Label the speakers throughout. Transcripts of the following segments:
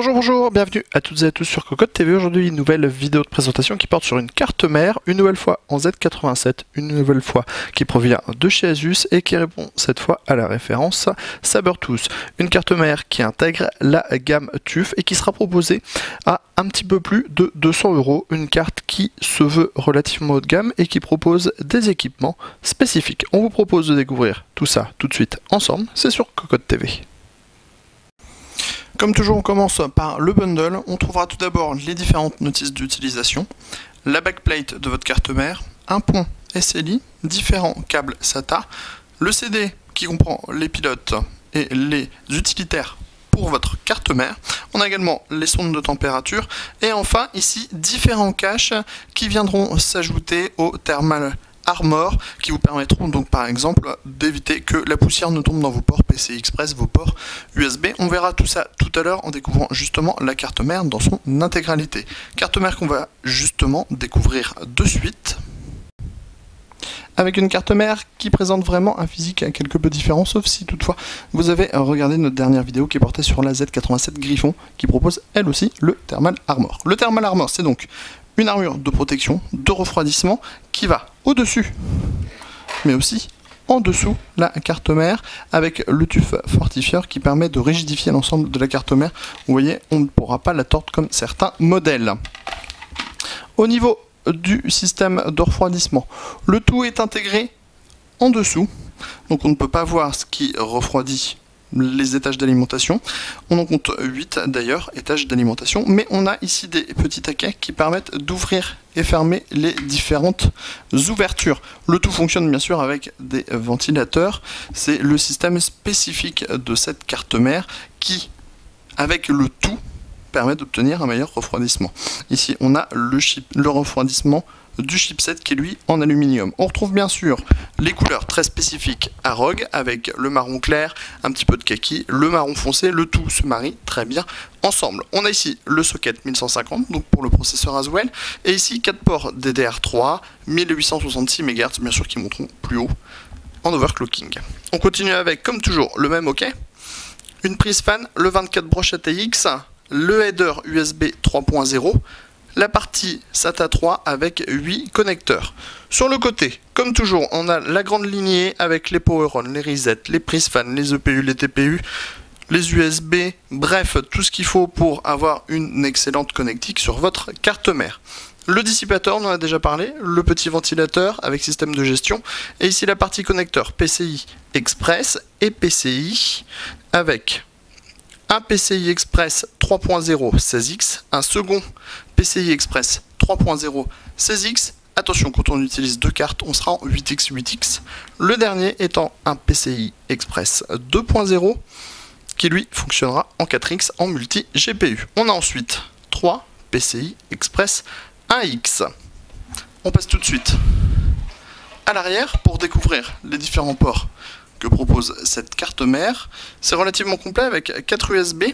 Speaker 1: Bonjour, bienvenue à toutes et à tous sur Cocotte TV. Aujourd'hui, une nouvelle vidéo de présentation qui porte sur une carte mère, une nouvelle fois en Z87, une nouvelle fois qui provient de chez Asus et qui répond cette fois à la référence Sabertooth. Une carte mère qui intègre la gamme TUF et qui sera proposée à un petit peu plus de 200 €. Une carte qui se veut relativement haut de gamme et qui propose des équipements spécifiques. On vous propose de découvrir tout ça tout de suite ensemble, c'est sur Cocotte TV. Comme toujours, on commence par le bundle. On trouvera tout d'abord les différentes notices d'utilisation, la backplate de votre carte mère, un pont SLI, différents câbles SATA, le CD qui comprend les pilotes et les utilitaires pour votre carte mère. On a également les sondes de température et enfin ici différents caches qui viendront s'ajouter au Thermal Armor, qui vous permettront donc par exemple d'éviter que la poussière ne tombe dans vos ports PCI Express, vos ports USB. On verra tout ça tout à l'heure en découvrant justement la carte mère dans son intégralité. Carte mère qu'on va justement découvrir de suite, avec une carte mère qui présente vraiment un physique quelque peu différent, sauf si toutefois vous avez regardé notre dernière vidéo qui portait sur la Z87 Griffon, qui propose elle aussi le Thermal Armor. Le Thermal Armor, c'est donc une armure de protection, de refroidissement, qui va au-dessus, mais aussi en dessous la carte mère, avec le TUF fortifieur qui permet de rigidifier l'ensemble de la carte mère. Vous voyez, on ne pourra pas la tordre comme certains modèles. Au niveau du système de refroidissement, le tout est intégré en dessous, donc on ne peut pas voir ce qui refroidit les étages d'alimentation. On en compte 8 d'ailleurs, étages d'alimentation, mais on a ici des petits taquets qui permettent d'ouvrir et fermer les différentes ouvertures. Le tout fonctionne bien sûr avec des ventilateurs. C'est le système spécifique de cette carte mère qui, avec le tout, permet d'obtenir un meilleur refroidissement. Ici on a le refroidissement du chipset qui est lui en aluminium. On retrouve bien sûr les couleurs très spécifiques à ROG avec le marron clair, un petit peu de kaki, le marron foncé, le tout se marie très bien ensemble. On a ici le socket 1150 donc pour le processeur Haswell et ici 4 ports DDR3 1866 MHz bien sûr qui monteront plus haut en overclocking. On continue avec comme toujours le même hockey, une prise fan, le 24 broches ATX, le header USB 3.0, la partie SATA 3 avec 8 connecteurs. Sur le côté, comme toujours, on a la grande lignée avec les power on, les resets, les prises fan, les EPU, les TPU, les USB, bref, tout ce qu'il faut pour avoir une excellente connectique sur votre carte mère. Le dissipateur, on en a déjà parlé, le petit ventilateur avec système de gestion, et ici la partie connecteur PCI Express et PCI avec un PCI Express 3.0 16X, un second PCI Express 3.0 16X. Attention, quand on utilise deux cartes, on sera en 8X 8X. Le dernier étant un PCI Express 2.0 qui lui fonctionnera en 4X en multi-GPU. On a ensuite 3 PCI Express 1X. On passe tout de suite à l'arrière pour découvrir les différents ports que propose cette carte mère. C'est relativement complet avec 4 USB.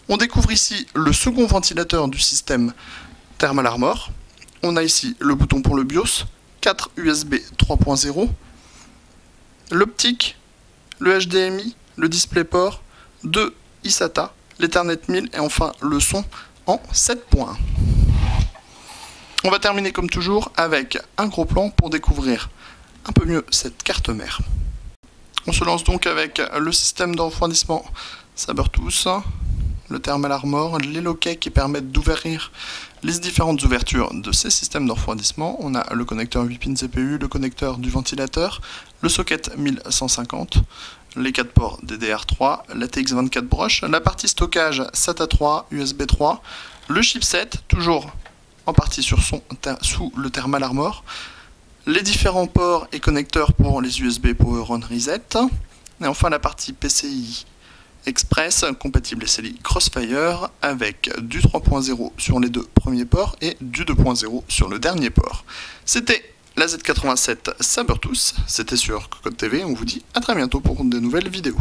Speaker 1: On découvre ici le second ventilateur du système Thermal Armor. On a ici le bouton pour le BIOS, 4 USB 3.0, l'optique, le HDMI, le DisplayPort, 2 eSATA, l'Ethernet 1000 et enfin le son en 7 points. On va terminer comme toujours avec un gros plan pour découvrir un peu mieux cette carte mère. On se lance donc avec le système de refroidissement Sabertooth, le Thermal Armor, les loquets qui permettent d'ouvrir les différentes ouvertures de ces systèmes de refroidissement. On a le connecteur 8 pins CPU, le connecteur du ventilateur, le socket 1150, les 4 ports DDR3, la TX24 broche, la partie stockage SATA 3, USB 3, le chipset, toujours en partie sous le Thermal Armor, les différents ports et connecteurs pour les USB Power On Reset, et enfin la partie PCI Express, compatible SLI Crossfire, avec du 3.0 sur les deux premiers ports et du 2.0 sur le dernier port. C'était la Z87 Sabertooth, c'était sur Cocotte TV, on vous dit à très bientôt pour de nouvelles vidéos.